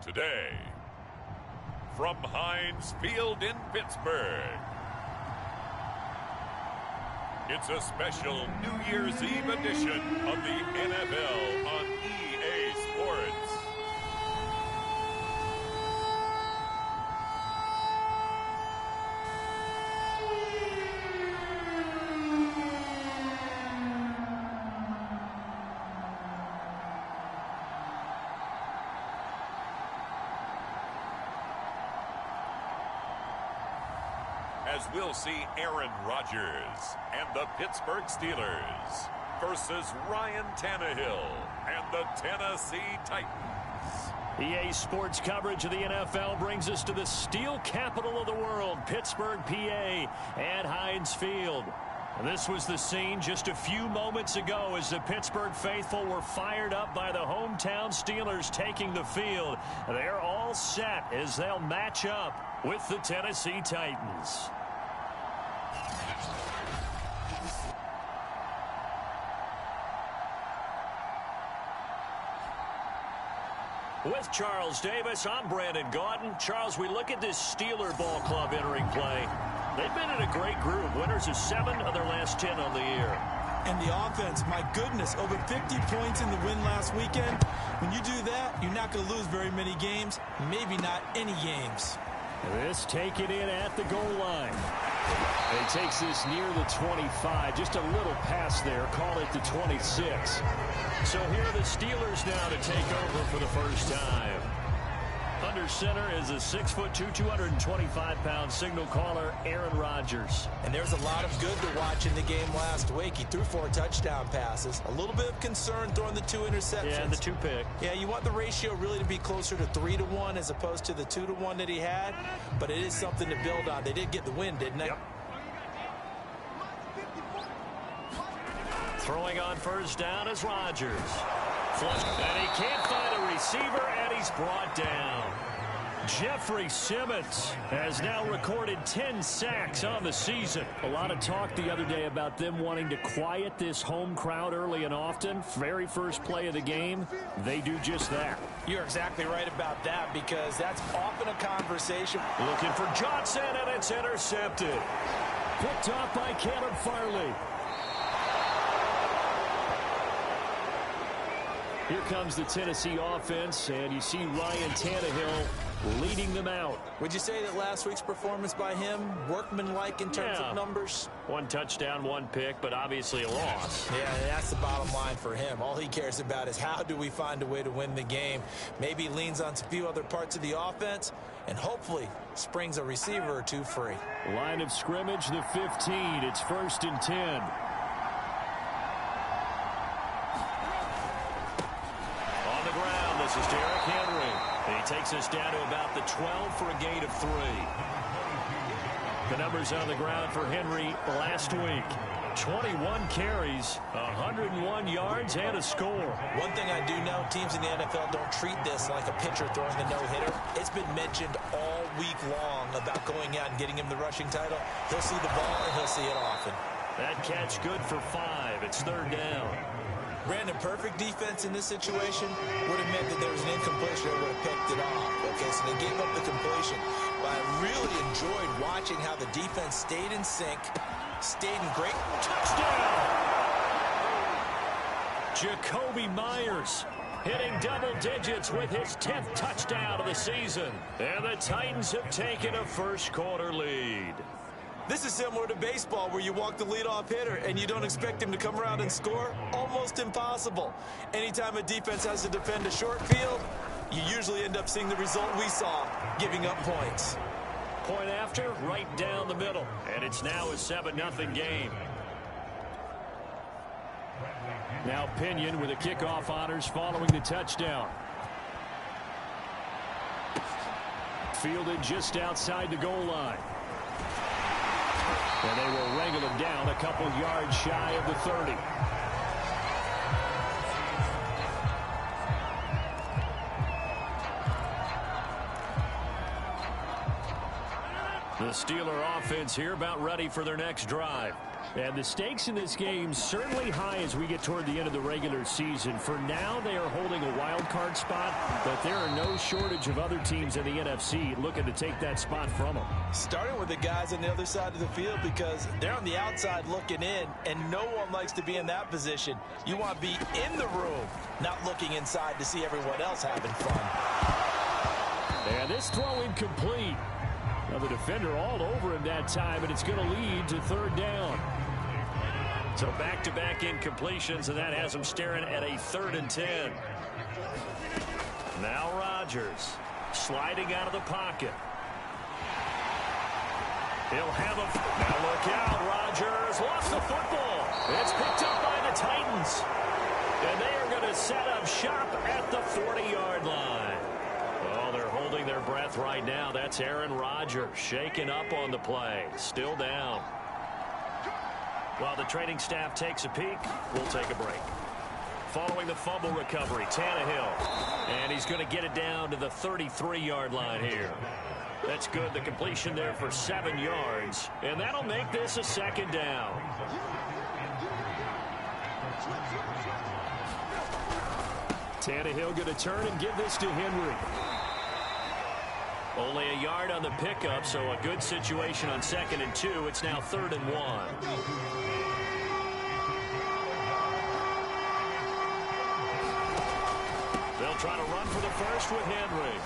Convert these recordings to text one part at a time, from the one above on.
today, from Heinz Field in Pittsburgh, it's a special New Year's Eve edition of the NFL on EA Sports. As we'll see Aaron Rodgers and the Pittsburgh Steelers versus Ryan Tannehill and the Tennessee Titans. EA Sports coverage of the NFL brings us to the steel capital of the world, Pittsburgh, PA, at Heinz Field. This was the scene just a few moments ago as the Pittsburgh faithful were fired up by the hometown Steelers taking the field. They're all set as they'll match up with the Tennessee Titans. With Charles Davis, I'm Brandon Gaudin. Charles, we look at this Steeler ball club entering play. They've been in a great group. Winners of 7 of their last 10 on the year. And the offense, my goodness, over 50 points in the win last weekend. When you do that, you're not going to lose very many games, maybe not any games. This taken in at the goal line. He takes this near the 25, just a little pass there, call it the 26. So here are the Steelers now to take over for the first time. Under center is a 6'2", 225-pound signal caller, Aaron Rodgers. And there's a lot of good to watch in the game last week. He threw 4 touchdown passes. A little bit of concern throwing the 2 interceptions. Yeah, and the 2 pick. Yeah, you want the ratio really to be closer to 3-1 as opposed to the 2-1 that he had. But it is something to build on. They did get the win, didn't they? Yep. Throwing on first down is Rodgers. And he can't find a receiver, and he's brought down. Jeffrey Simmons has now recorded 10 sacks on the season. A lot of talk the other day about them wanting to quiet this home crowd early and often. Very first play of the game, they do just that. You're exactly right about that, because that's often a conversation. Looking for Johnson, and it's intercepted. Picked off by Caleb Farley. Here comes the Tennessee offense, and you see Ryan Tannehill leading them out. Would you say that last week's performance by him, workmanlike in terms of numbers? 1 touchdown, 1 pick, but obviously a loss. Yeah, that's the bottom line for him. All he cares about is how do we find a way to win the game. Maybe leans on a few other parts of the offense, and hopefully springs a receiver or 2 free. Line of scrimmage, the 15. It's 1st and 10. This is Derrick Henry. He takes us down to about the 12 for a gain of 3. The numbers on the ground for Henry last week. 21 carries, 101 yards, and a score. One thing I do know, teams in the NFL don't treat this like a pitcher throwing a no-hitter. It's been mentioned all week long about going out and getting him the rushing title. He'll see the ball, and he'll see it often. That catch good for 5. It's 3rd down. Brandon, perfect defense in this situation would have meant that there was an incompletion that would have picked it off. Okay, so they gave up the completion. But I really enjoyed watching how the defense stayed in sync, stayed in great touchdown. Jacoby Myers hitting double digits with his 10th touchdown of the season. And the Titans have taken a first-quarter lead. This is similar to baseball, where you walk the leadoff hitter and you don't expect him to come around and score. Almost impossible. Anytime a defense has to defend a short field, you usually end up seeing the result we saw, giving up points. Point after, right down the middle. And it's now a 7-0 game. Now Pinion with the kickoff honors following the touchdown. Fielded just outside the goal line. And they will wrangle him down a couple yards shy of the 30. The Steeler offense here about ready for their next drive. And the stakes in this game certainly high as we get toward the end of the regular season. For now, they are holding a wild card spot, but there are no shortage of other teams in the NFC looking to take that spot from them. Starting with the guys on the other side of the field because they're on the outside looking in, and no one likes to be in that position. You want to be in the room, not looking inside to see everyone else having fun. And this throw incomplete. Now the defender all over him that time, and it's going to lead to third down. So back-to-back incompletions, and that has him staring at a 3rd and 10. Now Rodgers sliding out of the pocket. He'll have a... Now look out, Rodgers lost the football. It's picked up by the Titans. And they are going to set up shop at the 40-yard line. Oh, they're holding their breath right now. That's Aaron Rodgers shaking up on the play. Still down. While the training staff takes a peek, we'll take a break. Following the fumble recovery, Tannehill. And he's going to get it down to the 33-yard line here. That's good. The completion there for 7 yards. And that'll make this a 2nd down. Tannehill going to turn and give this to Henry. Only a yard on the pickup, so a good situation on 2nd and 2. It's now 3rd and 1. They'll try to run for the first with Henry.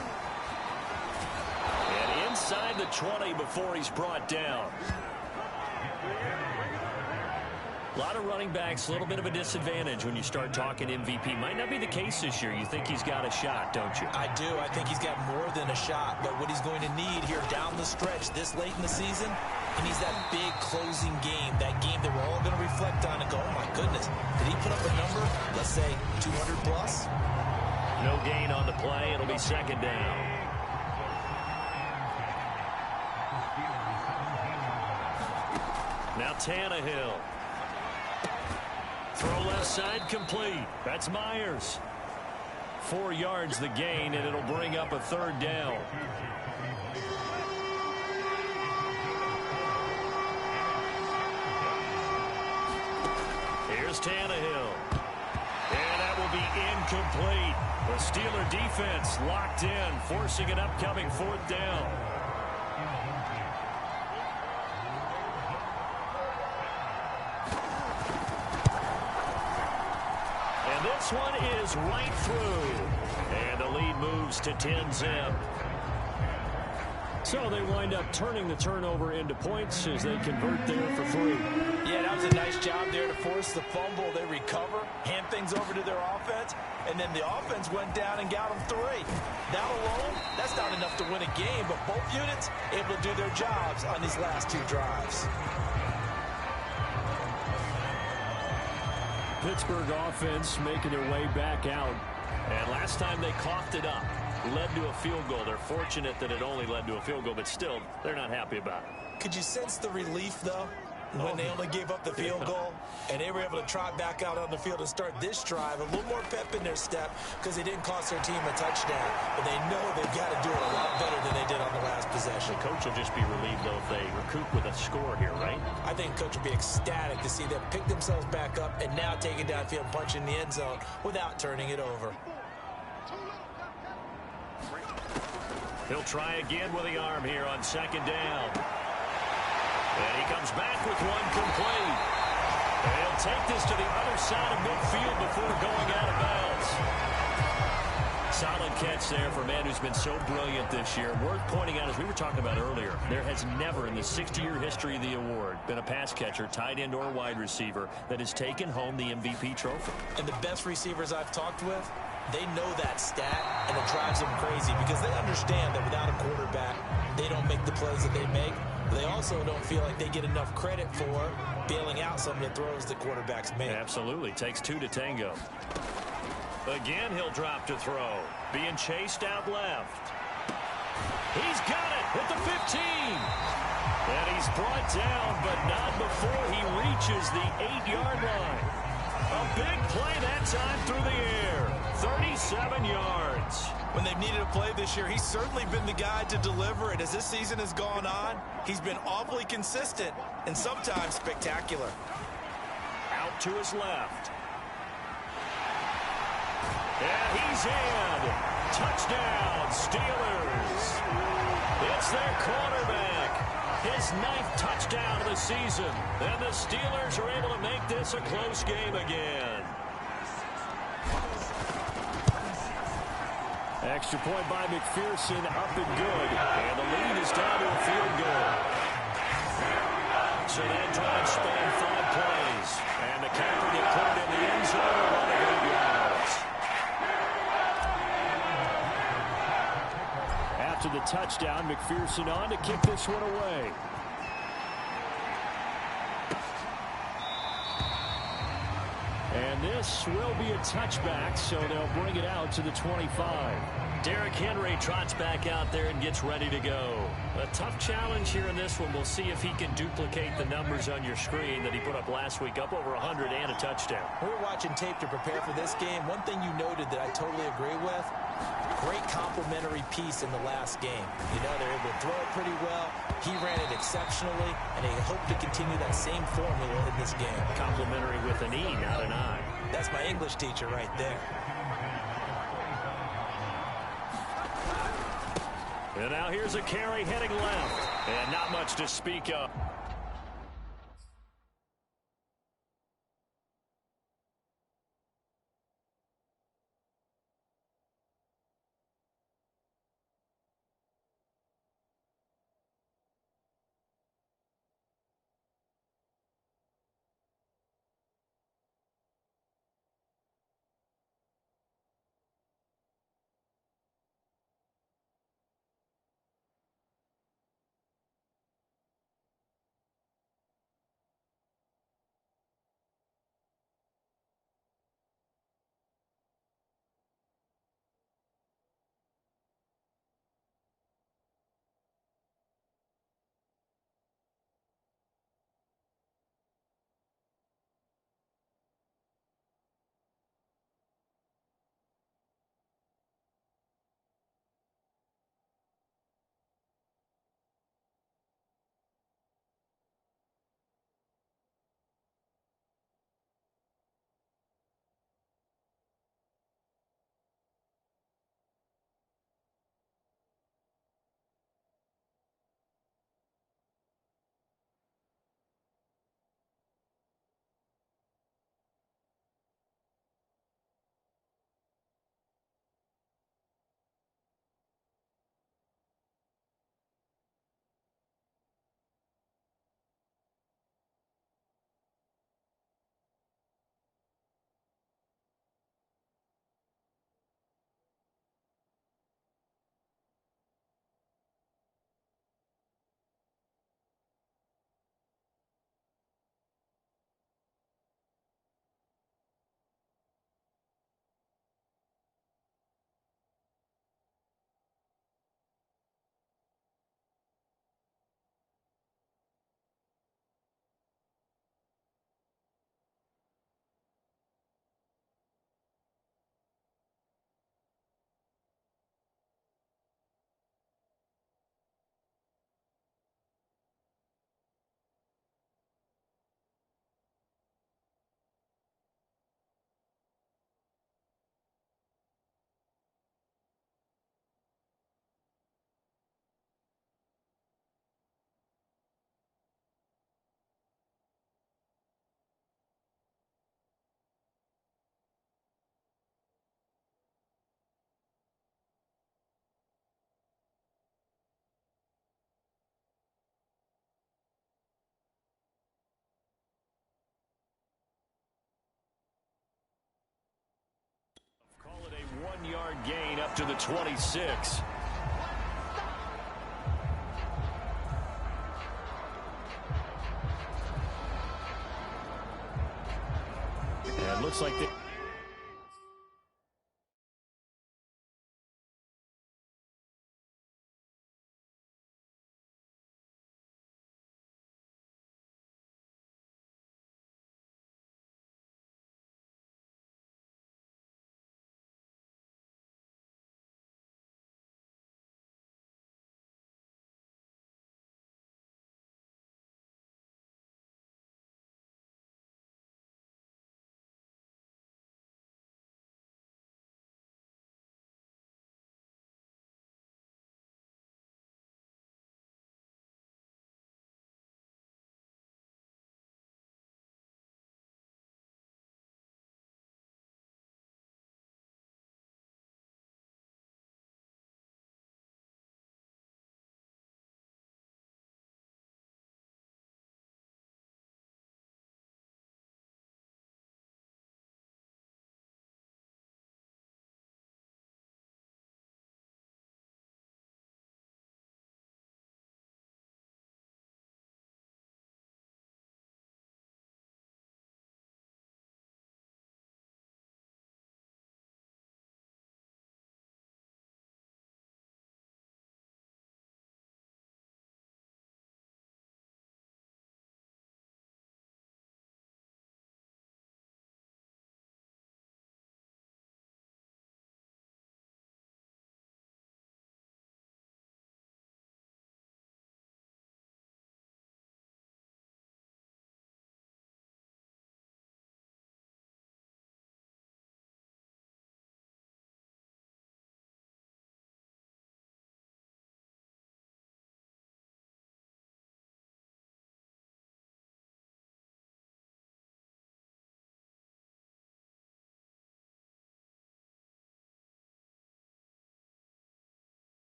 And inside the 20 before he's brought down. A lot of running backs, a little bit of a disadvantage when you start talking MVP. Might not be the case this year. You think he's got a shot, don't you? I do. I think he's got more than a shot. But what he's going to need here down the stretch this late in the season, he needs that big closing game, that game that we're all going to reflect on and go, oh, my goodness, did he put up a number, let's say, 200 plus? No gain on the play. It'll be 2nd down. Now Tannehill. Throw left side complete. That's Myers. 4 yards the gain, and it'll bring up a 3rd down. Here's Tannehill. And that will be incomplete. The Steeler defense locked in, forcing an upcoming 4th down. This one is right through. And the lead moves to 10-zip. So they wind up turning the turnover into points as they convert there for 3. Yeah, that was a nice job there to force the fumble. They recover, hand things over to their offense, and then the offense went down and got them 3. That alone, that's not enough to win a game, but both units able to do their jobs on these last 2 drives. Pittsburgh offense making their way back out. And last time they coughed it up, led to a field goal. They're fortunate that it only led to a field goal, but still, they're not happy about it. Could you sense the relief, though, when they only gave up the field goal and they were able to trot back out on the field and start this drive? A little more pep in their step because they didn't cost their team a touchdown, but they know they've got to do it a lot better than they did on the last possession. The coach will just be relieved, though, if they recoup with a score here, right? I think the coach will be ecstatic to see them pick themselves back up and now take it downfield and punch in the end zone without turning it over. He'll try again with the arm here on 2nd down. And he comes back with one complete. And he'll take this to the other side of midfield before going out of bounds. Solid catch there for a man who's been so brilliant this year. Worth pointing out, as we were talking about earlier, there has never in the 60-year history of the award been a pass catcher, tight end, or wide receiver that has taken home the MVP trophy. And the best receivers I've talked with, they know that stat, and it drives them crazy because they understand that without a quarterback, they don't make the plays that they make. They also don't feel like they get enough credit for bailing out some of the throws that quarterbacks make. Absolutely. Takes 2 to tango. Again, he'll drop to throw. Being chased out left. He's got it at the 15. And he's brought down, but not before he reaches the 8-yard line. A big play that time through the air. 37 yards. When they've needed a play this year, he's certainly been the guy to deliver. And as this season has gone on, he's been awfully consistent and sometimes spectacular. Out to his left. And he's in. Touchdown, Steelers. It's their quarterback. His 9th touchdown of the season. And the Steelers are able to make this a close game again. Extra point by McPherson, up and good. And the lead is down to a field goal. So that drive spanned 5 plays. And the capper that put it in the end zone will run it 8 yards. After the touchdown, McPherson on to kick this one away. And this will be a touchback, so they'll bring it out to the 25. Derrick Henry trots back out there and gets ready to go. A tough challenge here in this one. We'll see if he can duplicate the numbers on your screen that he put up last week, up over 100 and a touchdown. We were watching tape to prepare for this game. One thing you noted that I totally agree with, great complementary piece in the last game. You know, they're able to throw it pretty well. He ran it exceptionally, and they hope to continue that same formula in this game. Complimentary with an E, not an I. That's my English teacher right there. And now here's a carry heading left. And not much to speak of. Call it a 1-yard gain up to the 26. And it looks like they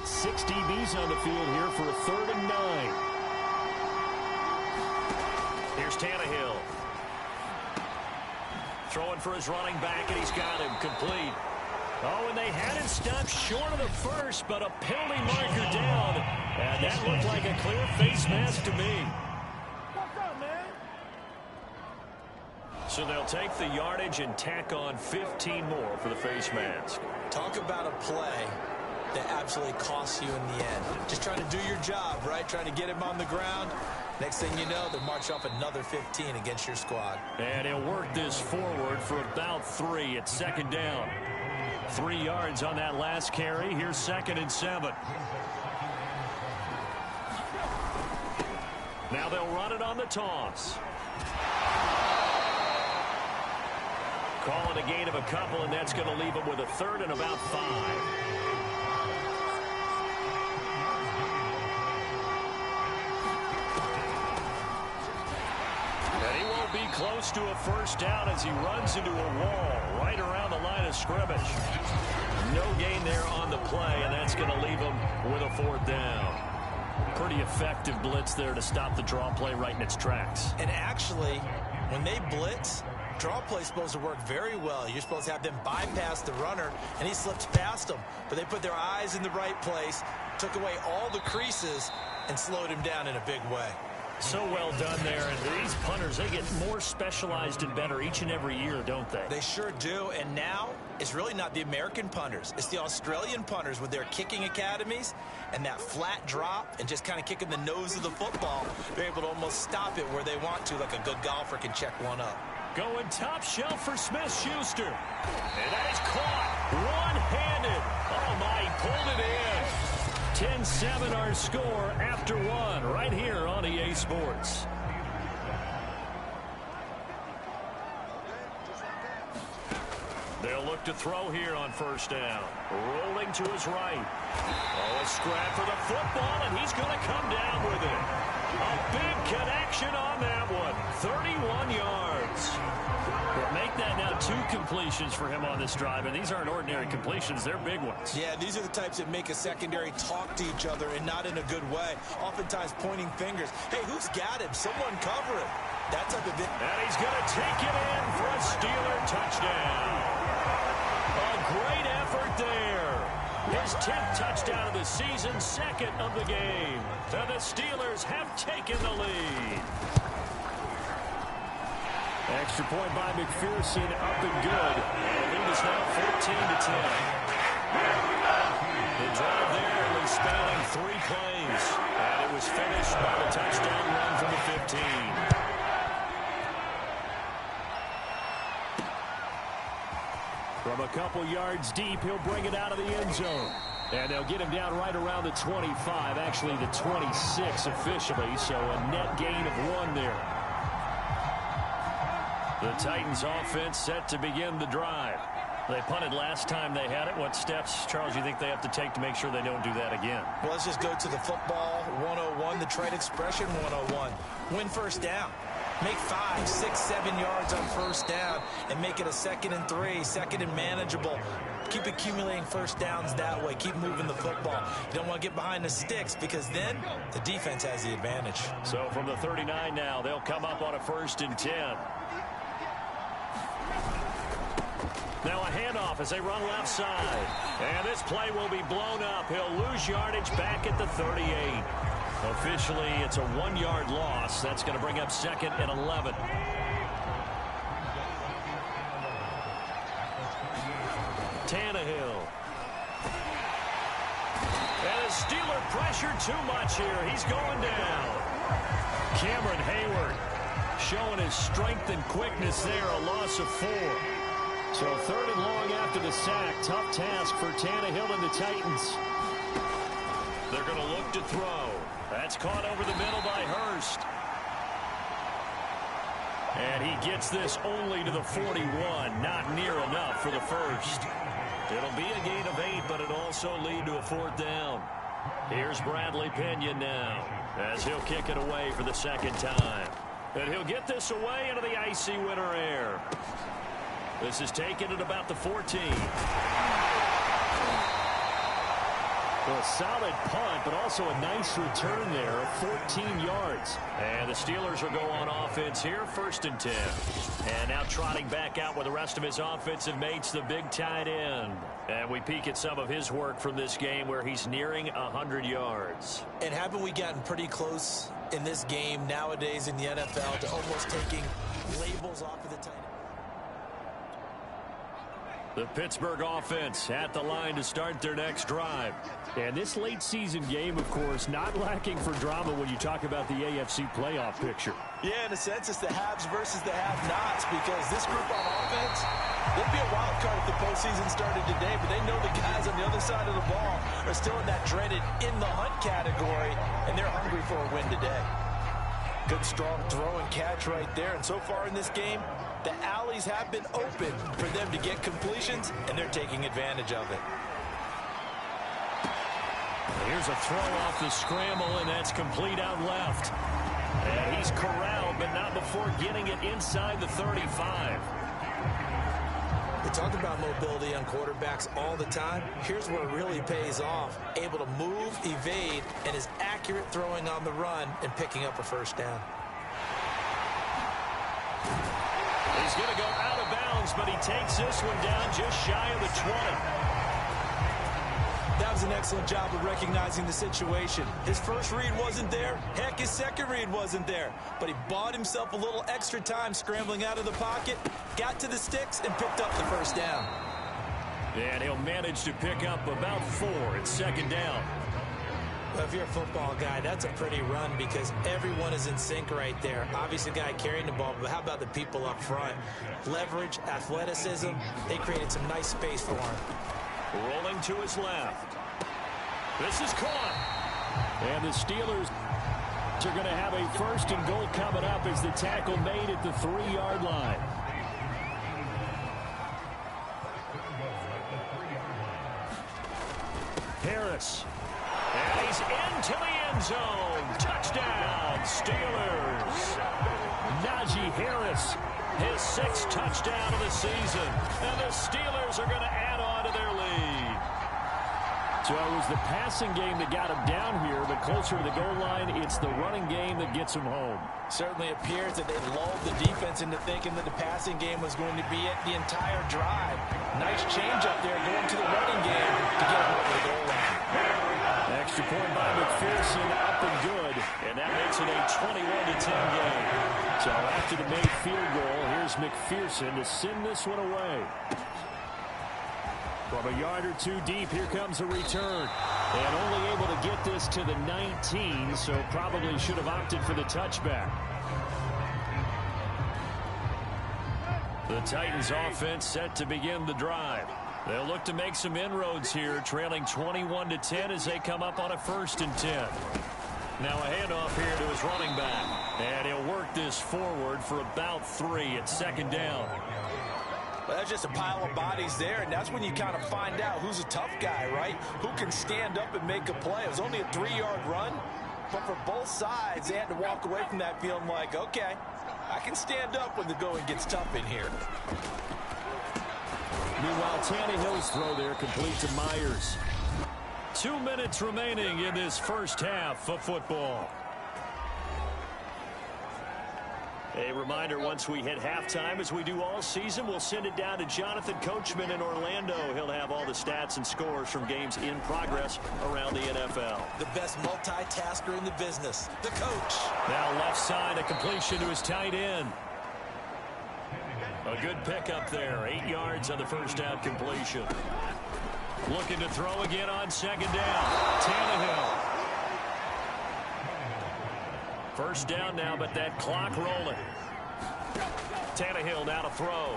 get 6 DBs on the field here for a 3rd and 9. Here's Tannehill. Throwing for his running back, and he's got him complete. Oh, and they had it stopped short of the first, but a penalty marker down. And that looked like a clear face mask to me. What's up, man? So they'll take the yardage and tack on 15 more for the face mask. Talk about a play that absolutely costs you in the end. Just trying to do your job, right? Trying to get him on the ground. Next thing you know, they'll march off another 15 against your squad. And he'll work this forward for about 3 at 2nd down. 3 yards on that last carry. Here's 2nd and 7. Now they'll run it on the toss. Call it a gain of a couple, and that's going to leave them with a 3rd and about 5. Be close to a 1st down as he runs into a wall right around the line of scrimmage. No gain there on the play, and that's going to leave him with a 4th down. Pretty effective blitz there to stop the draw play right in its tracks. And actually, when they blitz, draw play is supposed to work very well. You're supposed to have them bypass the runner, and he slips past them. But they put their eyes in the right place, took away all the creases, and slowed him down in a big way. So well done there, and these punters, they get more specialized and better each and every year, don't they? They sure do, and now it's really not the American punters. It's the Australian punters with their kicking academies and that flat drop and just kind of kicking the nose of the football. They're able to almost stop it where they want to, like a good golfer can check one up. Going top shelf for Smith-Schuster. And that is caught one-handed. Oh, my, he pulled it in. 10-7 our score after 1 right here on EA Sports. They'll look to throw here on 1st down. Rolling to his right. Oh, a scrap for the football, and he's going to come down with it. A big connection on that one. 31 yards. But make that now 2 completions for him on this drive, and these aren't ordinary completions. They're big ones. Yeah, these are the types that make a secondary talk to each other and not in a good way. Oftentimes pointing fingers. Hey, who's got him? Someone cover him. That type of thing. And he's going to take it in for a Steeler touchdown. A great effort there. His 10th touchdown of the season, 2nd of the game. And the Steelers have taken the lead. Extra point by McPherson, up and good. The lead is now 14-10. The drive there was spanning 3 plays. And it was finished by the touchdown run from the 15. From a couple yards deep, he'll bring it out of the end zone. And they'll get him down right around the 25, actually the 26 officially, so a net gain of 1 there. The Titans offense set to begin the drive. They punted last time they had it. What steps, Charles, you think they have to take to make sure they don't do that again? Well, let's just go to the football 101, the trade expression 101. Win 1st down. Make 5, 6, 7 yards on 1st down and make it a 2nd and 3, 2nd and manageable. Keep accumulating 1st downs that way. Keep moving the football. You don't want to get behind the sticks because then the defense has the advantage. So from the 39 now, they'll come up on a 1st and 10. Now a handoff as they run left side. And this play will be blown up. He'll lose yardage back at the 38. Officially, it's a 1-yard loss. That's going to bring up 2nd and 11. Tannehill. And the Steeler pressure too much here. He's going down. Cameron Hayward showing his strength and quickness there. A loss of 4. So 3rd and long after the sack. Tough task for Tannehill and the Titans. They're going to look to throw. That's caught over the middle by Hurst. And he gets this only to the 41. Not near enough for the 1st. It'll be a gain of 8, but it'll also lead to a 4th down. Here's Bradley Pinion now as he'll kick it away for the 2nd time. And he'll get this away into the icy winter air. This is taken at about the 14. Well, a solid punt, but also a nice return there of 14 yards. And the Steelers will go on offense here, 1st and 10. And now trotting back out with the rest of his offensive mates, the big tight end. And we peek at some of his work from this game where he's nearing 100 yards. And haven't we gotten pretty close in this game nowadays in the NFL to almost taking labels off of the tight end? The Pittsburgh offense at the line to start their next drive. And this late season game, of course, not lacking for drama when you talk about the AFC playoff picture. Yeah, in a sense, it's the haves versus the have-nots, because this group on offense, they'd be a wild card if the postseason started today, but they know the guys on the other side of the ball are still in that dreaded in-the-hunt category, and they're hungry for a win today. Good, strong throw and catch right there, and so far in this game, the alleys have been open for them to get completions, and they're taking advantage of it. Here's a throw off the scramble, and that's complete out left. And he's corralled, but not before getting it inside the 35. We talk about mobility on quarterbacks all the time. Here's where it really pays off. Able to move, evade, and is accurate throwing on the run and picking up a first down. He's going to go out of bounds, but he takes this one down just shy of the 20. That was an excellent job of recognizing the situation. His first read wasn't there. Heck, his second read wasn't there. But he bought himself a little extra time scrambling out of the pocket, got to the sticks, and picked up the first down. And he'll manage to pick up about 4 at 2nd down. Well, if you're a football guy, that's a pretty run because everyone is in sync right there. Obviously, the guy carrying the ball, but how about the people up front? Leverage, athleticism, they created some nice space for him. Rolling to his left. This is caught. And the Steelers are going to have a 1st and goal coming up as the tackle made at the 3-yard line. Harris. And he's into the end zone. Touchdown, Steelers. Najee Harris, his 6th touchdown of the season. And the Steelers are going to add on to their lead. So it was the passing game that got him down here, but closer to the goal line, it's the running game that gets him home. Certainly appears that they lulled the defense into thinking that the passing game was going to be it the entire drive. Nice change up there going to the running game to get him over the goal line. Extra point by McPherson, up and good, and that makes it a 21-10 game. So after the made field goal, here's McPherson to send this one away. From a yard or 2 deep, here comes a return. And only able to get this to the 19, so probably should have opted for the touchback. The Titans offense set to begin the drive. They'll look to make some inroads here, trailing 21-10 as they come up on a 1st and 10. Now a handoff here to his running back. And he'll work this forward for about 3 at 2nd down. Well, that's just a pile of bodies there, and that's when you kind of find out who's a tough guy, right? Who can stand up and make a play. It was only a 3-yard run, but for both sides, they had to walk away from that feeling like, okay, I can stand up when the going gets tough in here. Meanwhile, Tannehill's throw there complete to Myers. 2 minutes remaining in this first half of football. A reminder, once we hit halftime, as we do all season, we'll send it down to Jonathan Coachman in Orlando. He'll have all the stats and scores from games in progress around the NFL. The best multitasker in the business, the coach. Now left side, a completion to his tight end. A good pickup there, 8 yards on the first down completion. Looking to throw again on 2nd down. Tannehill. First down now, but that clock rolling. Tannehill now to throw.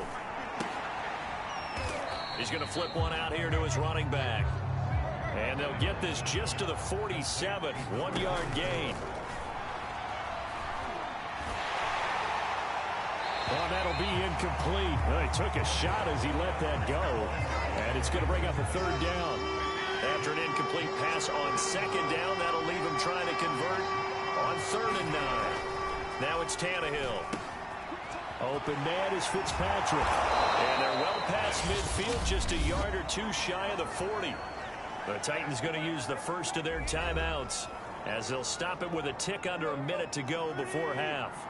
He's going to flip one out here to his running back. And they'll get this just to the 47, 1-yard gain. Well, that'll be incomplete. Well, he took a shot as he let that go. And it's going to bring up a 3rd down. After an incomplete pass on 2nd down, that'll leave him trying to convert on 3rd and 9. Now it's Tannehill. Open man is Fitzpatrick. And they're well past midfield, just a yard or 2 shy of the 40. The Titans going to use the first of their timeouts as they'll stop it with a tick under a minute to go before half.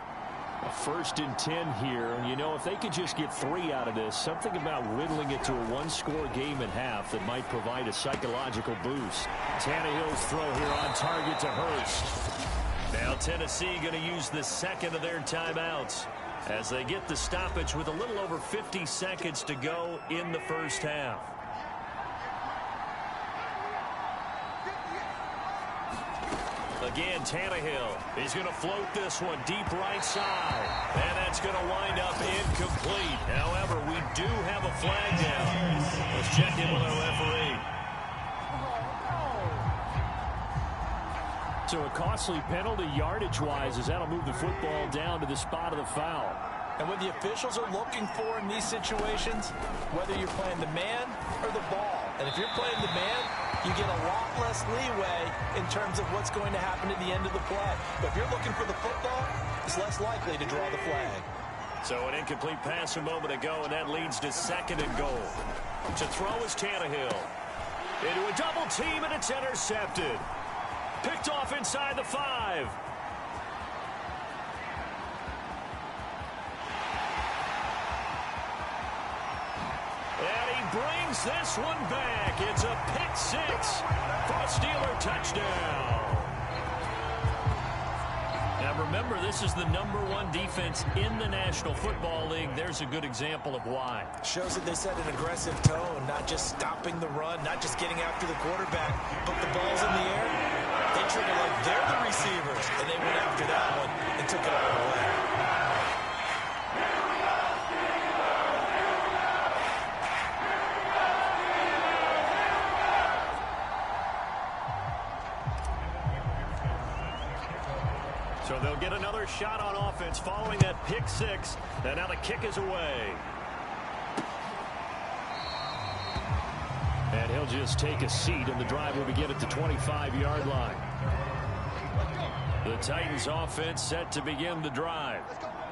A 1st and 10 here, and you know, if they could just get 3 out of this, something about whittling it to a one-score game at half that might provide a psychological boost. Tannehill's throw here on target to Hurst. Now Tennessee going to use the second of their timeouts as they get the stoppage with a little over 50 seconds to go in the first half. Again, Tannehill. He's going to float this one deep right side. And that's going to wind up incomplete. However, we do have a flag down. Let's check in with our referee. So a costly penalty yardage-wise as that'll move the football down to the spot of the foul. And what the officials are looking for in these situations, whether you're playing the man or the ball. And if you're playing the man, you get a lot less leeway in terms of what's going to happen at the end of the play. But if you're looking for the football, it's less likely to draw the flag. So an incomplete pass a moment ago, and that leads to 2nd and goal. To throw is Tannehill. Into a double team, and it's intercepted. Picked off inside the 5. And he brings this one back. It's a pick 6 for a Steeler touchdown. Now remember, this is the #1 defense in the National Football League. There's a good example of why. Shows that they set an aggressive tone, not just stopping the run, not just getting after the quarterback, but the ball's in the air. They treat it like they're the receivers, and they went after that one and took it all away. So they'll get another shot on offense following that pick 6. And now the kick is away. And he'll just take a seat, and the drive will begin at the 25-yard line. The Titans offense set to begin the drive.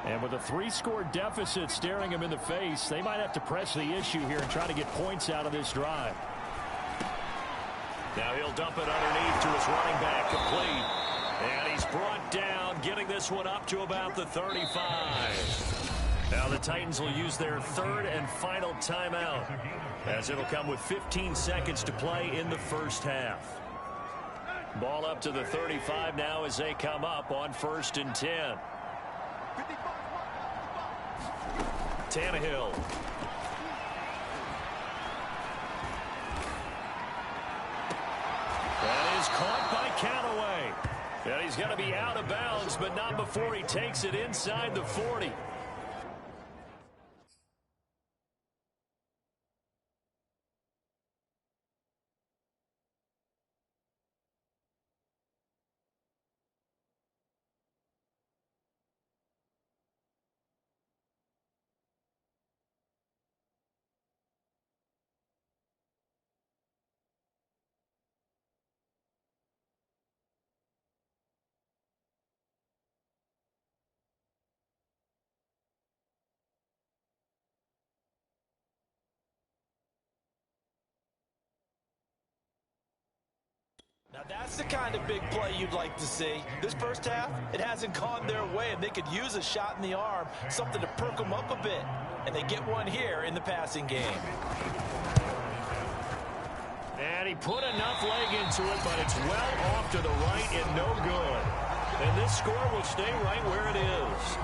And with a 3-score deficit staring them in the face, they might have to press the issue here and try to get points out of this drive. Now he'll dump it underneath to his running back, complete. And he's brought down, getting this one up to about the 35. Now the Titans will use their 3rd and final timeout, as it'll come with 15 seconds to play in the first half. Ball up to the 35 now as they come up on 1st and 10. Tannehill. That is caught by Callaway. And he's going to be out of bounds, but not before he takes it inside the 40. Now that's the kind of big play you'd like to see. This first half, it hasn't gone their way, and they could use a shot in the arm, something to perk them up a bit. And they get one here in the passing game. And he put enough leg into it, but it's well off to the right and no good. And this score will stay right where it is.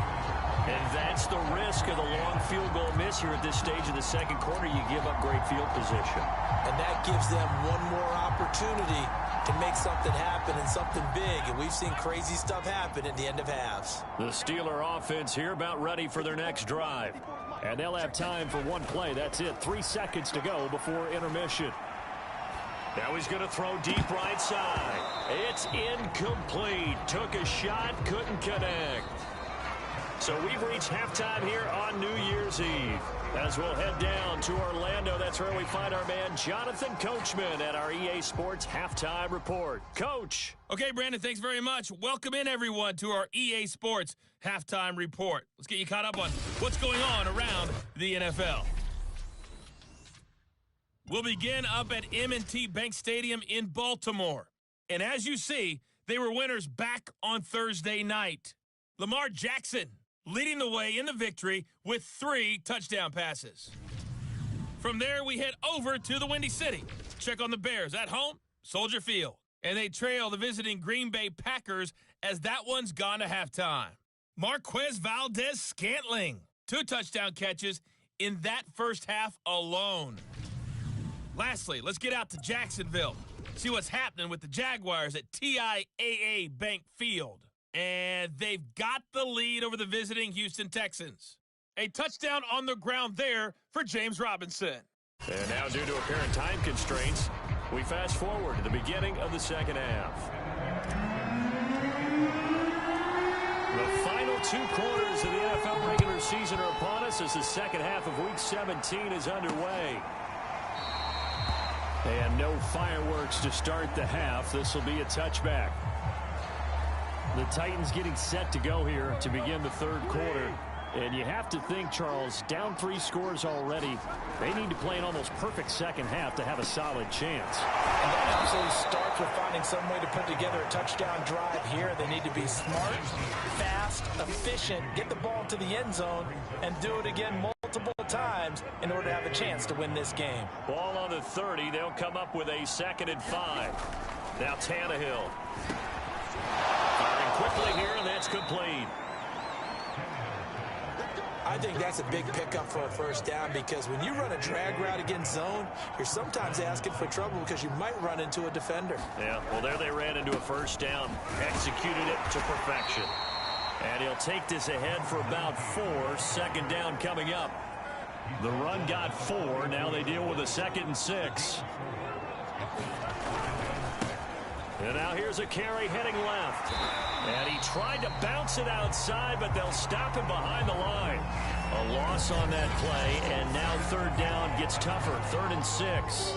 And that's the risk of the long field goal miss here at this stage of the second quarter. You give up great field position. And that gives them one more opportunity to make something happen and something big. And we've seen crazy stuff happen at the end of halves. The Steeler offense here about ready for their next drive. And they'll have time for one play. That's it. 3 seconds to go before intermission. Now he's going to throw deep right side. It's incomplete. Took a shot, couldn't connect. So we've reached halftime here on New Year's Eve. As we'll head down to Orlando, that's where we find our man Jonathan Coachman at our EA Sports Halftime Report. Coach. Okay, Brandon, thanks very much. Welcome in, everyone, to our EA Sports Halftime Report. Let's get you caught up on what's going on around the NFL. will begin up at M&T Bank Stadium in Baltimore. And as you see, they were winners back on Thursday night. Lamar Jackson leading the way in the victory with 3 touchdown passes. From there, we head over to the Windy City. Check on the Bears at home, Soldier Field. And they trail the visiting Green Bay Packers as that one's gone to halftime. Marquez Valdez-Scantling, 2 touchdown catches in that first half alone. Lastly, let's get out to Jacksonville. See what's happening with the Jaguars at TIAA Bank Field. And they've got the lead over the visiting Houston Texans. A touchdown on the ground there for James Robinson. And now, due to apparent time constraints, we fast forward to the beginning of the second half. The final 2 quarters of the NFL regular season are upon us as the second half of Week 17 is underway. And no fireworks to start the half. This will be a touchback. The Titans getting set to go here to begin the third quarter. And you have to think, Charles, down 3 scores already. They need to play an almost perfect second half to have a solid chance. And that absolutely starts with finding some way to put together a touchdown drive here. They need to be smart, fast, efficient, get the ball to the end zone, and do it again multiple times in order to have a chance to win this game. Ball on the 30. They'll come up with a 2nd and 5. Now Tannehill. Firing quickly here, and that's complete. I think that's a big pickup for a first down because when you run a drag route against zone, you're sometimes asking for trouble because you might run into a defender. Yeah, well, there they ran into a first down, executed it to perfection. And he'll take this ahead for about 4, 2nd down coming up. The run got 4, now they deal with a 2nd and 6. And now here's a carry heading left. And he tried to bounce it outside, but they'll stop him behind the line. A loss on that play, and now 3rd down gets tougher. 3rd and 6.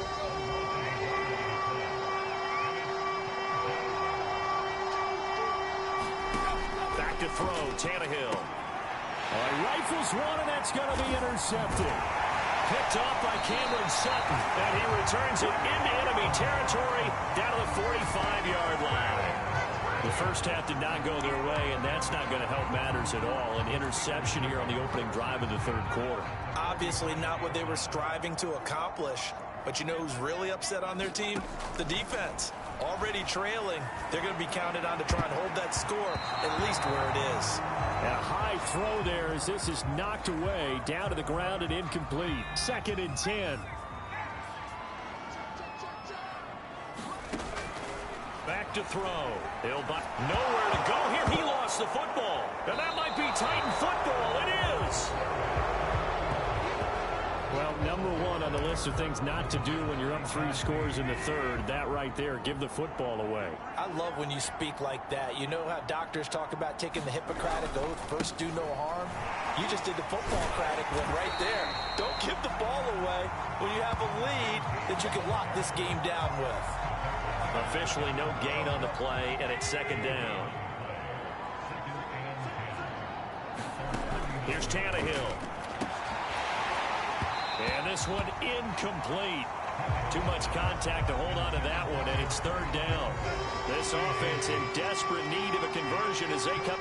Back to throw, Tannehill. Rifles one, and that's going to be intercepted. Picked off by Cameron Sutton, and he returns it into enemy territory down to the 45-yard line. The first half did not go their way, and that's not going to help matters at all. An interception here on the opening drive of the third quarter. Obviously not what they were striving to accomplish. But you know who's really upset on their team? The defense. Already trailing. They're going to be counted on to try and hold that score at least where it is. And a high throw there as this is knocked away, down to the ground and incomplete. 2nd and 10. Back to throw. Nowhere to go here. He lost the football. And that might be Titan football. It is. Well, number 1 on the list of things not to do when you're up 3 scores in the third. That right there, give the football away. I love when you speak like that. You know how doctors talk about taking the Hippocratic Oath, first do no harm? You just did the football-cratic one right there. Don't give the ball away when you have a lead that you can lock this game down with. Officially no gain on the play, and it's 2nd down. Here's Tannehill. And this one incomplete. Too much contact to hold on to that one, and it's 3rd down. This offense in desperate need of a conversion as they come.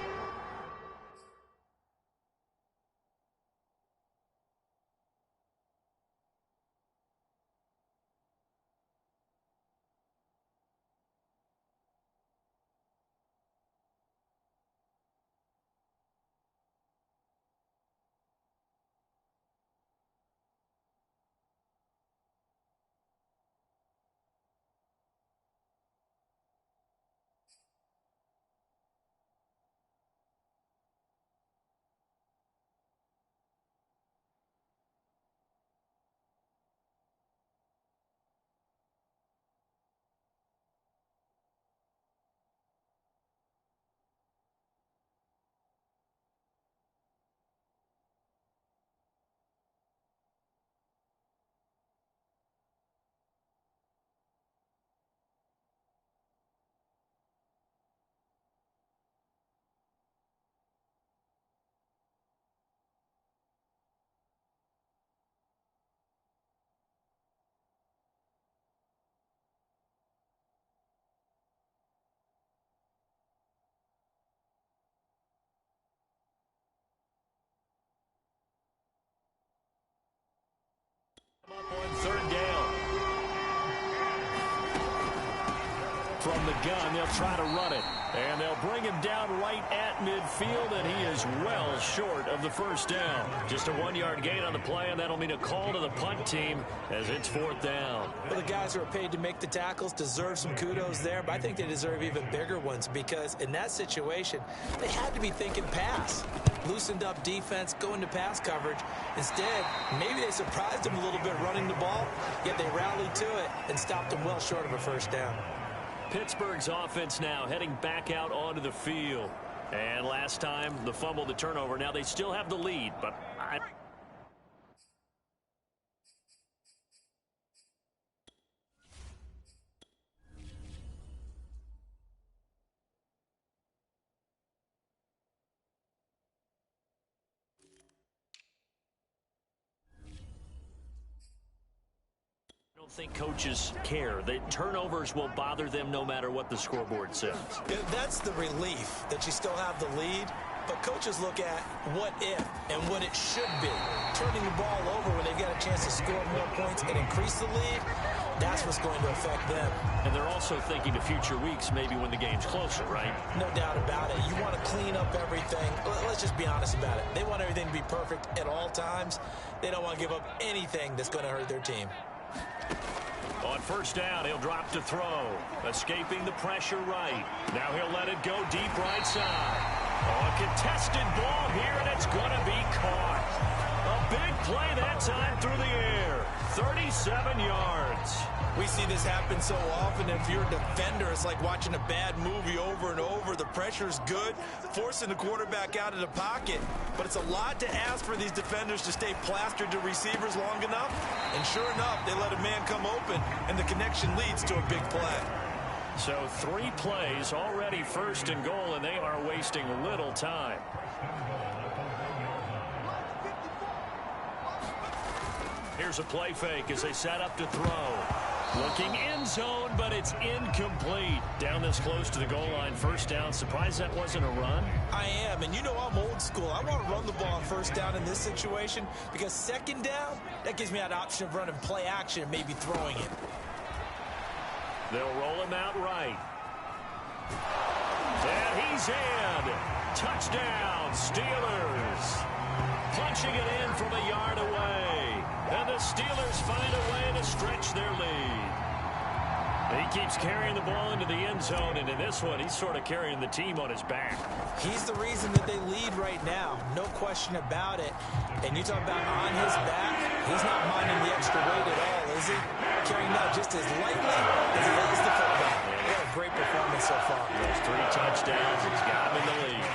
from the gun. They'll try to run it. And they'll bring him down right at midfield, and he is well short of the first down. Just a 1-yard gain on the play, and that'll mean a call to the punt team as it's 4th down. Well, the guys who are paid to make the tackles deserve some kudos there, but I think they deserve even bigger ones because in that situation, they had to be thinking pass. Loosened up defense, going to pass coverage. Instead, maybe they surprised him a little bit running the ball, yet they rallied to it and stopped him well short of a first down. Pittsburgh's offense now heading back out onto the field. And last time, the fumble, the turnover. Now they still have the lead, but I don't think coaches care. The turnovers will bother them no matter what the scoreboard says. That's the relief that you still have the lead, but coaches look at what if and what it should be. Turning the ball over when they've got a chance to score more points and increase the lead, that's what's going to affect them. And they're also thinking to future weeks, maybe when the game's closer, right? No doubt about it. You want to clean up everything. Let's just be honest about it. They want everything to be perfect at all times. They don't want to give up anything that's going to hurt their team. On first down, he'll drop to throw. Escaping the pressure right. Now he'll let it go deep right side. Oh, a contested ball here, and it's going to be caught. A big play that time through the air. 37 yards. We see this happen so often. If you're a defender, it's like watching a bad movie over and over. The pressure's good, forcing the quarterback out of the pocket. But it's a lot to ask for these defenders to stay plastered to receivers long enough. And sure enough, they let a man come open, and the connection leads to a big play. So 3 plays already 1st and goal, and they are wasting little time. Here's a play fake as they set up to throw. Looking end zone, but it's incomplete. Down this close to the goal line, first down. Surprised that wasn't a run? I am, and you know I'm old school. I want to run the ball on first down in this situation because second down, that gives me that option of running play action and maybe throwing it. They'll roll him out right. And he's in. Touchdown, Steelers. Punching it in from a yard away. And the Steelers find a way to stretch their lead. He keeps carrying the ball into the end zone, and in this one, he's sort of carrying the team on his back. He's the reason that they lead right now. No question about it. And you talk about on his back, he's not minding the extra weight at all, is he? Carrying that just as lightly as he has the football. What a great performance so far. Those 3 touchdowns, he's got him in the lead.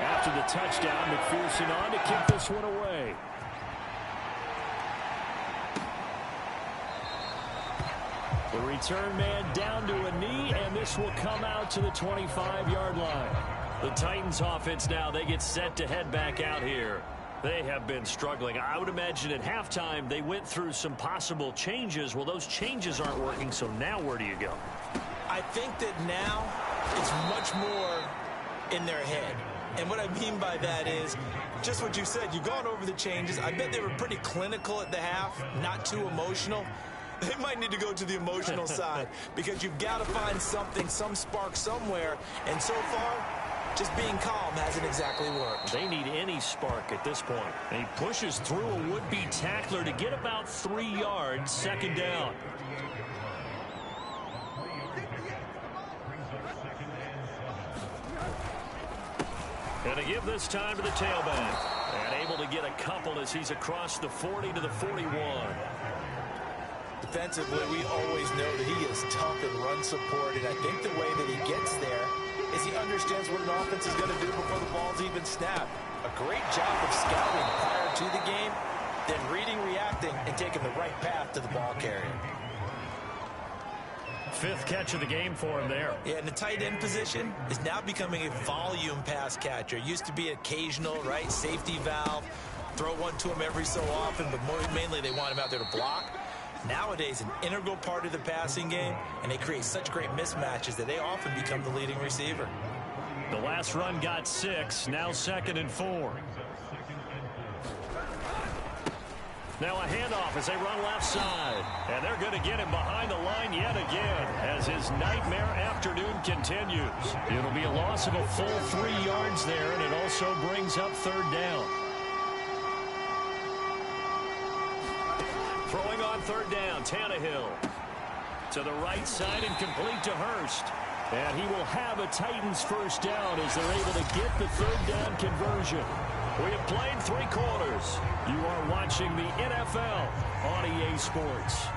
After the touchdown, McPherson on to kick this one away. The return man down to a knee, and this will come out to the 25-yard line. The Titans offense now, they get set to head back out here. They have been struggling. I would imagine at halftime they went through some possible changes. Well, those changes aren't working, so now where do you go? I think that now it's much more in their head. And what I mean by that is just what you said. You've gone over the changes. I bet they were pretty clinical at the half, not too emotional. They might need to go to the emotional side because you've got to find something, some spark somewhere. And so far, just being calm hasn't exactly worked. They need any spark at this point. And he pushes through a would-be tackler to get about 3 yards, second down. And to give this time to the tailback. And able to get a couple as he's across the 40 to the 41. Defensively, we always know that he is tough and run support, and I think the way that he gets there is he understands what an offense is going to do before the ball's even snapped. A great job of scouting prior to the game, then reading, reacting, and taking the right path to the ball carrier. 5th catch of the game for him there. Yeah, and the tight end position is now becoming a volume pass catcher. Used to be occasional, right, safety valve, throw one to him every so often, but mainly they want him out there to block. Nowadays, an integral part of the passing game, and they create such great mismatches that they often become the leading receiver. The last run got 6, now 2nd and 4. Now a handoff as they run left side. And they're going to get him behind the line yet again as his nightmare afternoon continues. It'll be a loss of a full 3 yards there, and it also brings up third down. Throwing on third down, Tannehill. To the right side and complete to Hurst. And he will have a Titans first down as they're able to get the third down conversion. We have played 3 quarters. You are watching the NFL on EA Sports.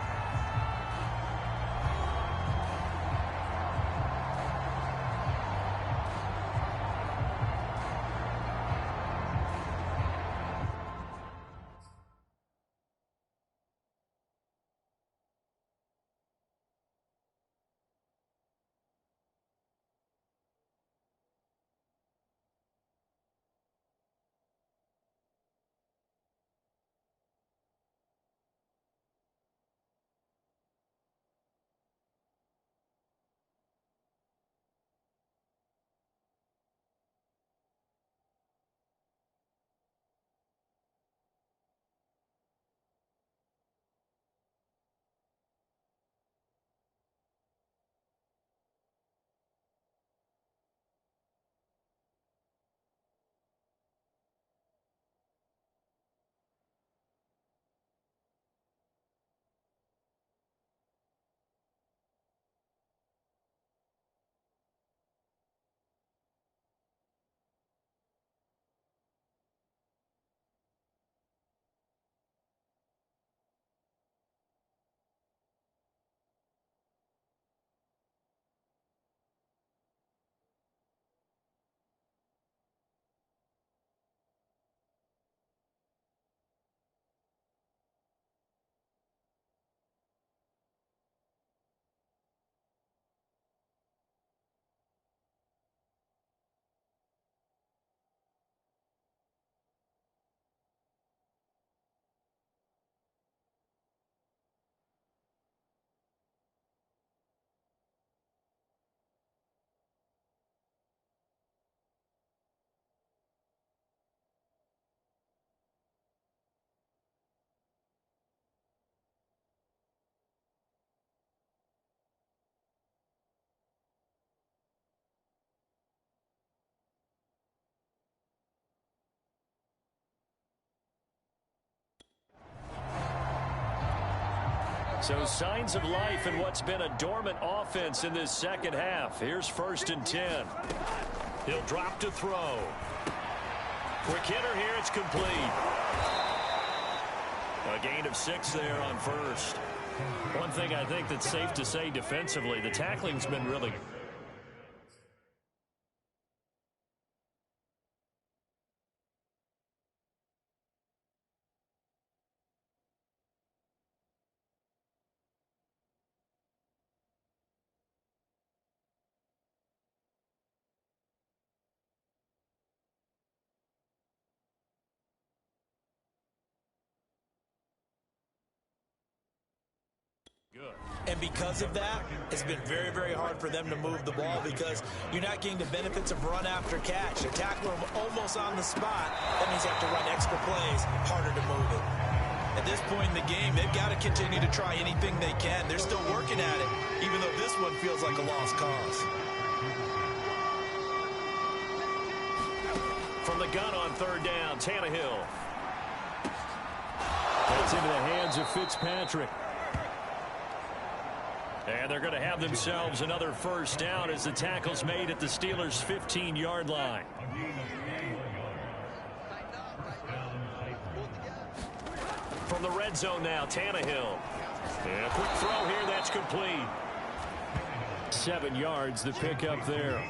So signs of life in what's been a dormant offense in this second half. Here's 1st and 10. He'll drop to throw. Quick hitter here. It's complete. A gain of 6 there on first. One thing I think that's safe to say defensively, the tackling's been really good. And because of that, it's been very, very hard for them to move the ball because you're not getting the benefits of run after catch. They tackle them almost on the spot. That means you have to run extra plays, harder to move it. At this point in the game, they've got to continue to try anything they can. They're still working at it, even though this one feels like a lost cause. From the gun on third down, Tannehill. That's into the hands of Fitzpatrick. And they're going to have themselves another first down as the tackle's made at the Steelers' 15-yard line. From the red zone now, Tannehill. And a quick throw here, that's complete. 7 yards, the pickup there.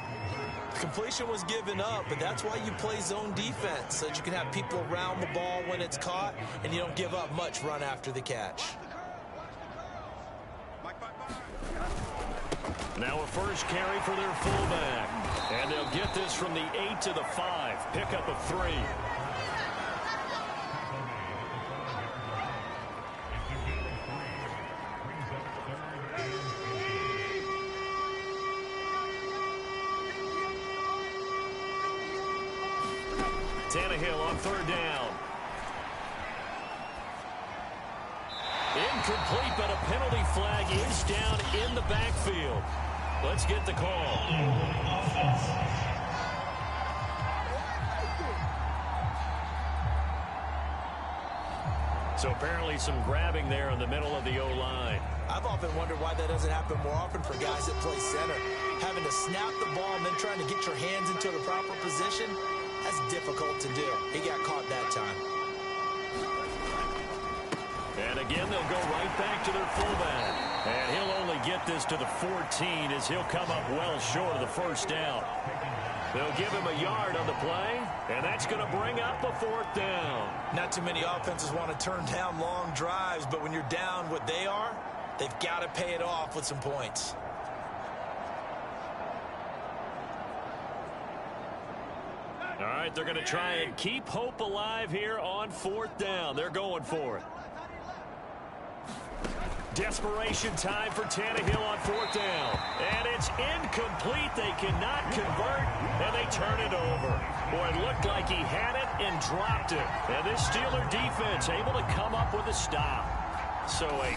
Completion was given up, but that's why you play zone defense, so that you can have people around the ball when it's caught, and you don't give up much run after the catch. Now a first carry for their fullback. And they'll get this from the 8 to the 5. Pickup of 3. Tannehill on third down. incomplete, but a penalty flag is down in the backfield. Let's get the call. So apparently some grabbing there in the middle of the O-line. I've often wondered why that doesn't happen more often for guys that play center. Having to snap the ball and then trying to get your hands into the proper position, that's difficult to do. He got caught that time. And again, they'll go right back to their fullback. And he'll only get this to the 14 as he'll come up well short of the first down. They'll give him a yard on the play, and that's going to bring up a fourth down. Not too many offenses want to turn down long drives, but when you're down what they are, they've got to pay it off with some points. All right, they're going to try and keep hope alive here on fourth down. They're going for it. Desperation time for Tannehill on fourth down. And it's incomplete. They cannot convert, and they turn it over. Boy, it looked like he had it and dropped it. And this Steeler defense able to come up with a stop. So a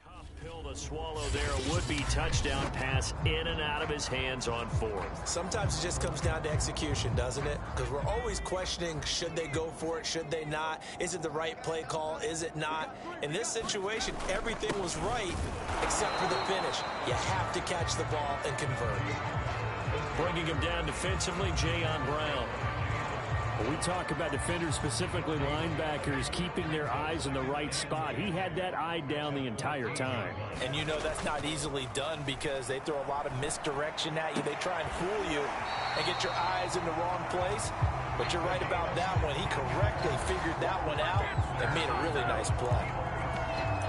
tough pill to swallow there. A would-be touchdown pass in and out of his hands on fourth. Sometimes it just comes down to execution, doesn't it? Because we're always questioning, should they go for it, should they not? Is it the right play call, is it not? In this situation, everything was right except for the finish. You have to catch the ball and convert. Bringing him down defensively, Jayon Brown. When we talk about defenders, specifically linebackers, keeping their eyes in the right spot. He had that eye down the entire time. And you know that's not easily done because they throw a lot of misdirection at you. They try and fool you and get your eyes in the wrong place. But you're right about that one. He correctly figured that one out and made a really nice play.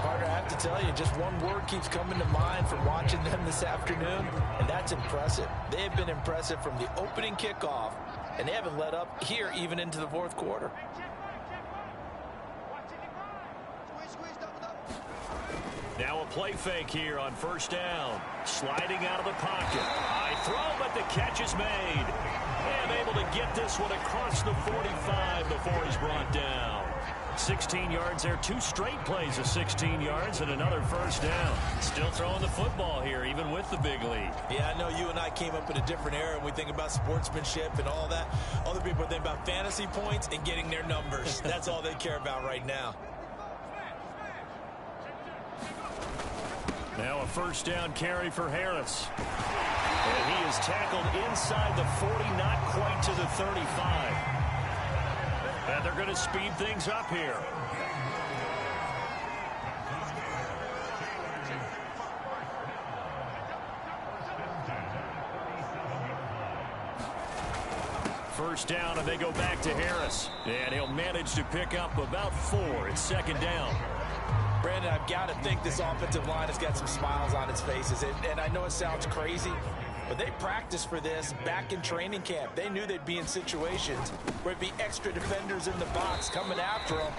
Carter, I have to tell you, just one word keeps coming to mind from watching them this afternoon, and that's impressive. They have been impressive from the opening kickoff, and they haven't let up here even into the fourth quarter. Now a play fake here on first down. Sliding out of the pocket. High throw, but the catch is made. And able to get this one across the 45 before he's brought down. 16 yards there, 2 straight plays of 16 yards and another first down. Still throwing the football here, even with the big lead. Yeah, I know you and I came up in a different era and we think about sportsmanship and all that. Other people think about fantasy points and getting their numbers. That's all they care about right now. Now a first down carry for Harris. And he is tackled inside the 40, not quite to the 35. And they're going to speed things up here. First down, and they go back to Harris. And he'll manage to pick up about 4. It's second down. Brandon, I've got to think this offensive line has got some smiles on its faces. And I know it sounds crazy, but they practiced for this back in training camp. They knew they'd be in situations where there'd be extra defenders in the box coming after them,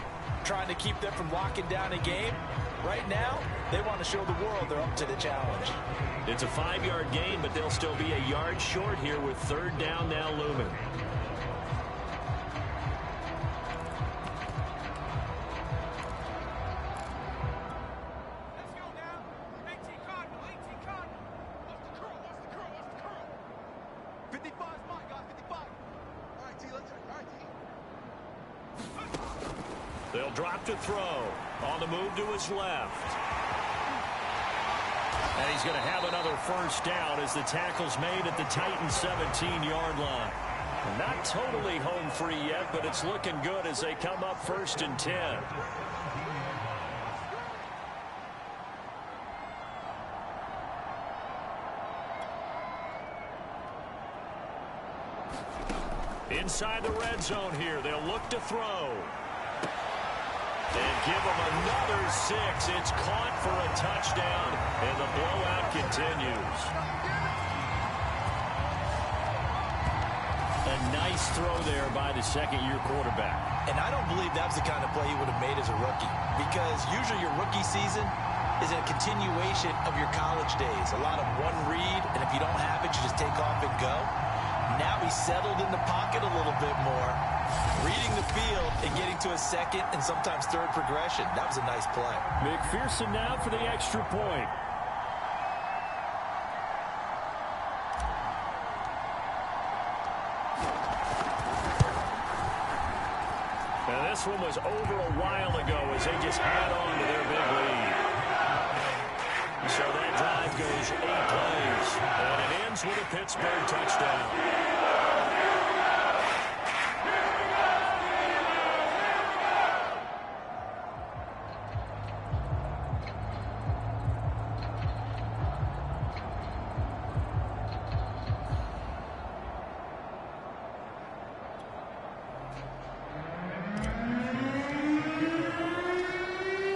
trying to keep them from locking down a game. Right now, they want to show the world they're up to the challenge. It's a 5-yard gain, but they'll still be a yard short here with third down now looming. They'll drop to throw. On the move to his left. And he's going to have another first down as the tackle's made at the Titans' 17-yard line. Not totally home free yet, but it's looking good as they come up first and 10. Inside the red zone here, they'll look to throw. And give him another 6. It's caught for a touchdown, and the blowout continues. A nice throw there by the second-year quarterback. And I don't believe that was the kind of play he would have made as a rookie, because usually your rookie season is a continuation of your college days. A lot of one read, and if you don't have it, you just take off and go. Now he's settled in the pocket a little bit more, reading the field and getting to a second and sometimes third progression. That was a nice play. McPherson now for the extra point. Now this one was over a while ago as they just add on to their big lead. So that drive goes 8 plays, and it ends with a Pittsburgh touchdown.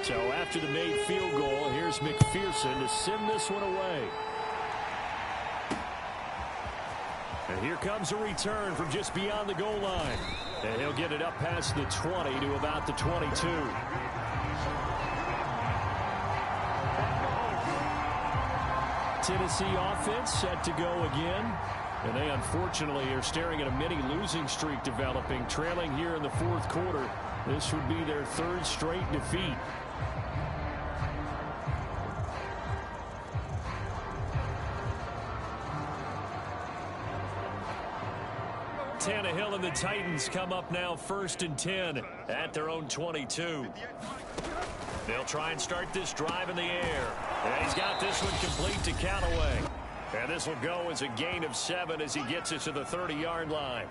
So after the made field goal, here's McPherson to send this one away. And here comes a return from just beyond the goal line. And he'll get it up past the 20 to about the 22. Tennessee offense set to go again. And they unfortunately are staring at a mini losing streak developing, trailing here in the fourth quarter. This would be their 3rd straight defeat. Tannehill and the Titans come up now 1st and 10 at their own 22. They'll try and start this drive in the air. And he's got this one complete to Callaway. And this will go as a gain of 7 as he gets it to the 30-yard line.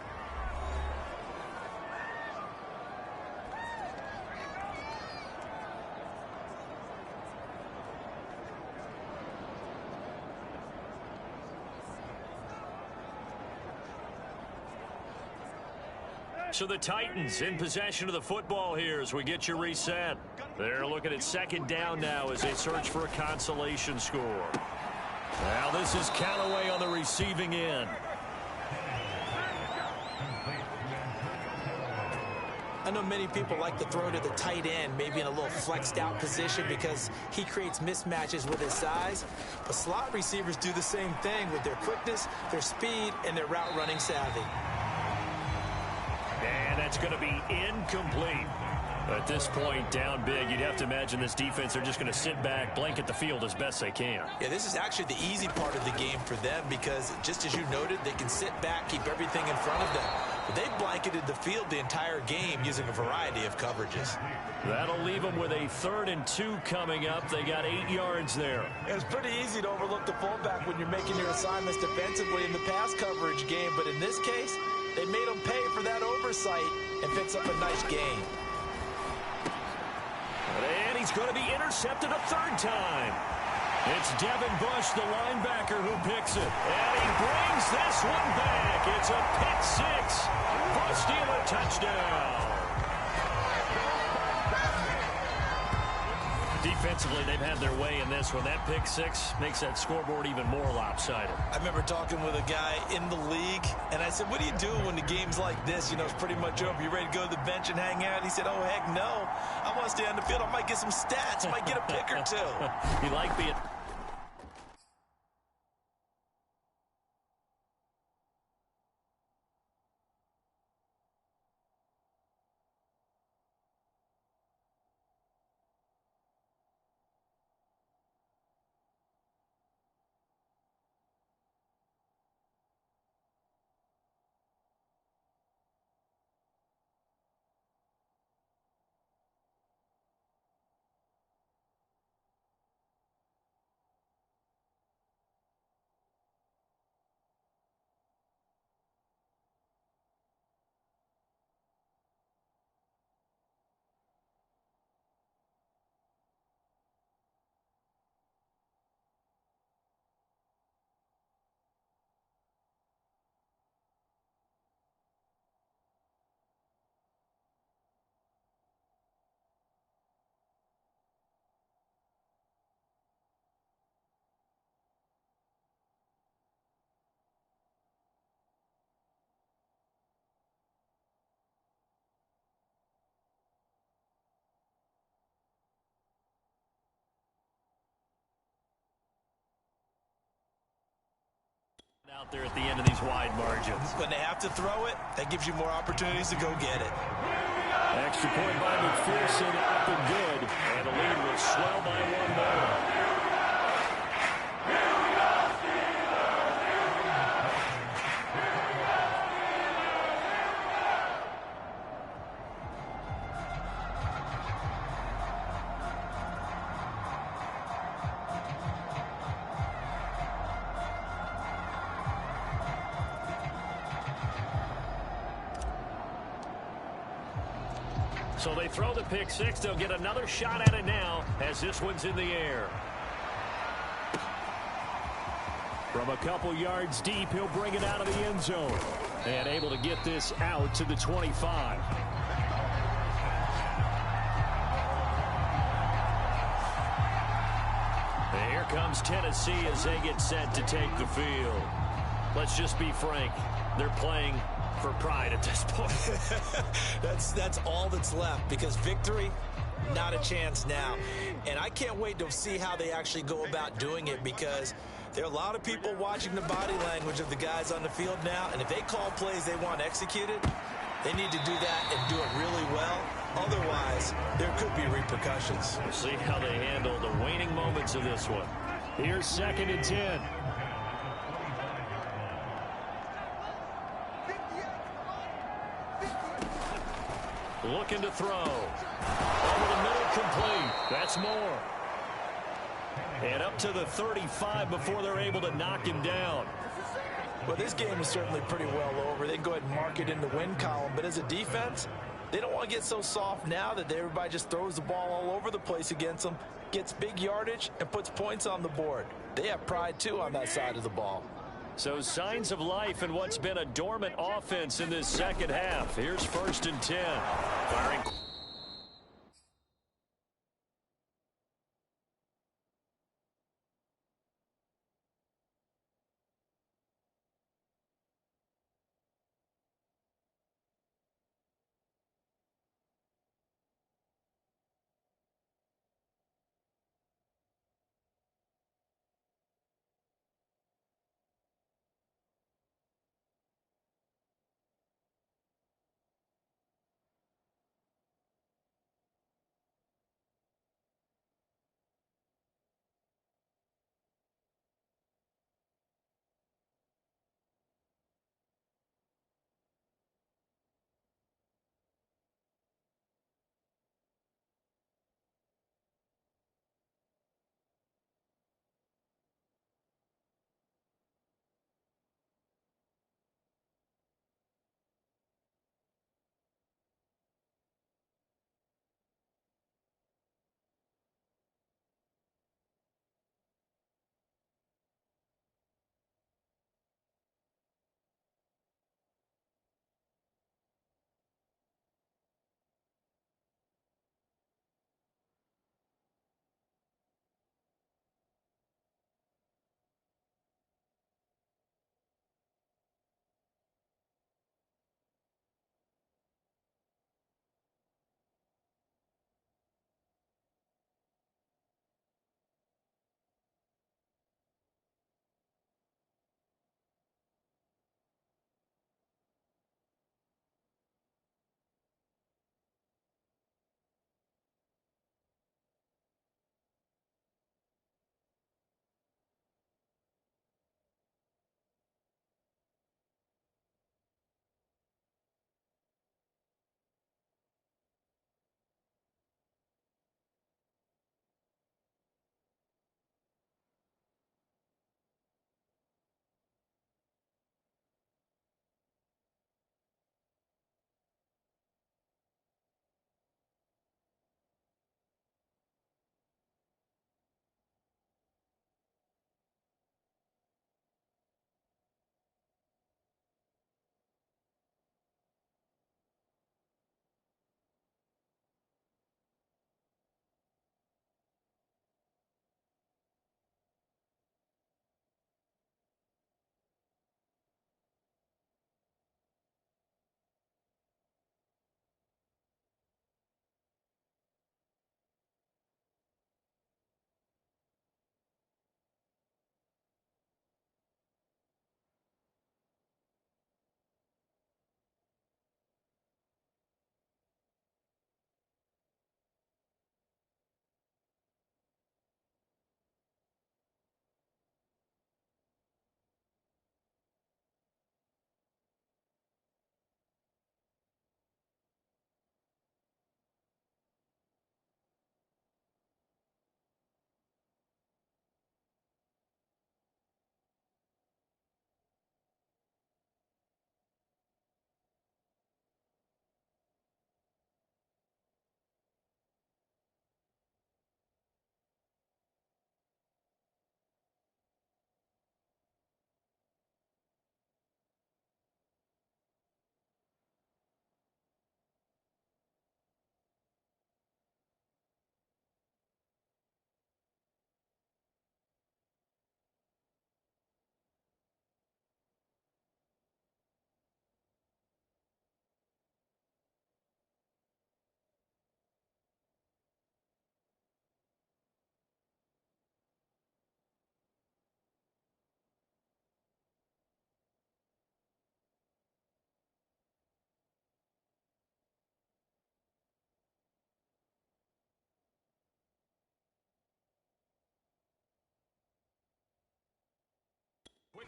So the Titans in possession of the football here as we get you reset. They're looking at second down now as they search for a consolation score. Now this is Callaway on the receiving end. I know many people like to throw to the tight end, maybe in a little flexed out position because he creates mismatches with his size. But slot receivers do the same thing with their quickness, their speed, and their route running savvy. And that's going to be incomplete. At this point, down big, you'd have to imagine this defense are just going to sit back, blanket the field as best they can. Yeah, this is actually the easy part of the game for them because, just as you noted, they can sit back, keep everything in front of them. But they've blanketed the field the entire game using a variety of coverages. That'll leave them with a 3rd and 2 coming up. They got 8 yards there. It's pretty easy to overlook the fullback when you're making your assignments defensively in the pass coverage game. But in this case, they made them pay for that oversight and picks up a nice gain. And he's going to be intercepted a 3rd time. It's Devin Bush, the linebacker, who picks it. And he brings this one back. It's a pick 6. Bush Steeler touchdown. Defensively, they've had their way in this one. That pick 6 makes that scoreboard even more lopsided. I remember talking with a guy in the league, and I said, what do you do when the game's like this? You know, it's pretty much over. You ready to go to the bench and hang out? He said, oh, heck no. I want to stay on the field. I might get some stats. I might get a pick or two. You like being... out there at the end of these wide margins. When they have to throw it, that gives you more opportunities to go get it. Extra point by McPherson, up and good. And the lead will swell by 1 more. So they throw the pick 6. They'll get another shot at it now as this one's in the air. From a couple yards deep, he'll bring it out of the end zone. And able to get this out to the 25. And here comes Tennessee as they get set to take the field. Let's just be frank. They're playing for pride at this point. That's all that's left, because victory, not a chance now. And I can't wait to see how they actually go about doing it, because there are a lot of people watching the body language of the guys on the field now, and if they call plays they want executed, they need to do that and do it really well. Otherwise, there could be repercussions. We'll see how they handle the waning moments of this one. Here's 2nd and 10. Looking to throw. Over the middle, complete. That's more. And up to the 35 before they're able to knock him down. Well, this game is certainly pretty well over. They can go ahead and mark it in the win column. But as a defense, they don't want to get so soft now that everybody just throws the ball all over the place against them, gets big yardage, and puts points on the board. They have pride, too, on that side of the ball. So signs of life in what's been a dormant offense in this second half. Here's 1st and 10. Firing.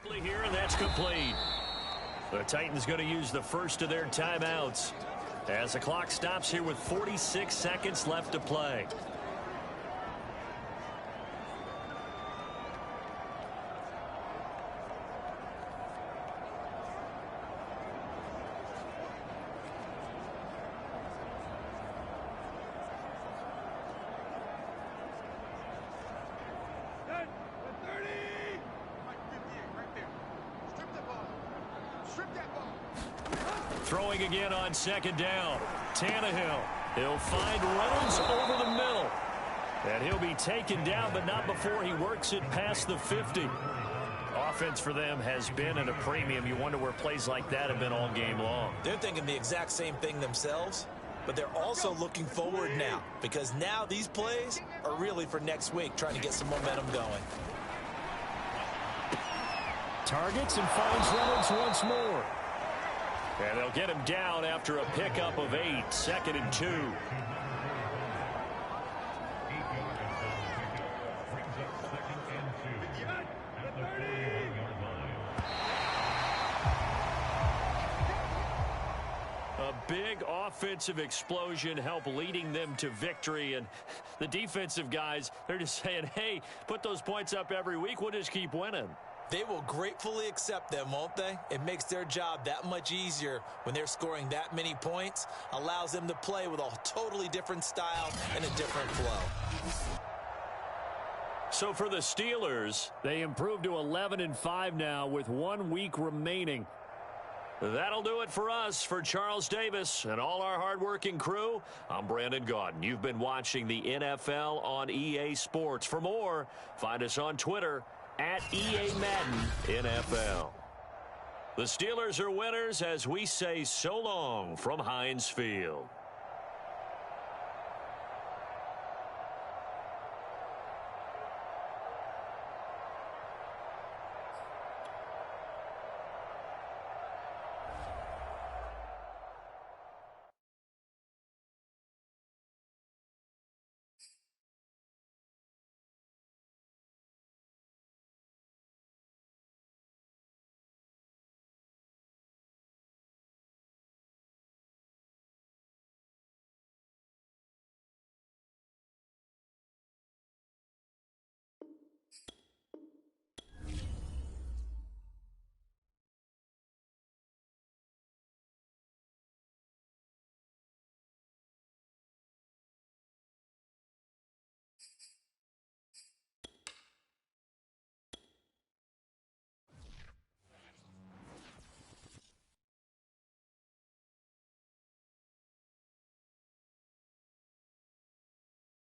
Here, and that's complete. The Titans going to use the first of their timeouts as the clock stops here with 46 seconds left to play. Throwing again on second down. Tannehill. He'll find Reynolds over the middle. And he'll be taken down, but not before he works it past the 50. Offense for them has been at a premium. You wonder where plays like that have been all game long. They're thinking the exact same thing themselves, but they're also looking forward now, because now these plays are really for next week, trying to get some momentum going. Targets and finds Reynolds once more. And they'll get him down after a pickup of 8, 2nd and 2. A big offensive explosion helped leading them to victory, and the defensive guys, they're just saying, hey, put those points up every week, we'll just keep winning. They will gratefully accept them, won't they? It makes their job that much easier when they're scoring that many points, allows them to play with a totally different style and a different flow. So for the Steelers, they improved to 11-5 now with 1 week remaining. That'll do it for us. For Charles Davis and all our hardworking crew, I'm Brandon Gaudin. You've been watching the NFL on EA Sports. For more, find us on Twitter at EA Madden NFL. The Steelers are winners as we say so long from Heinz Field.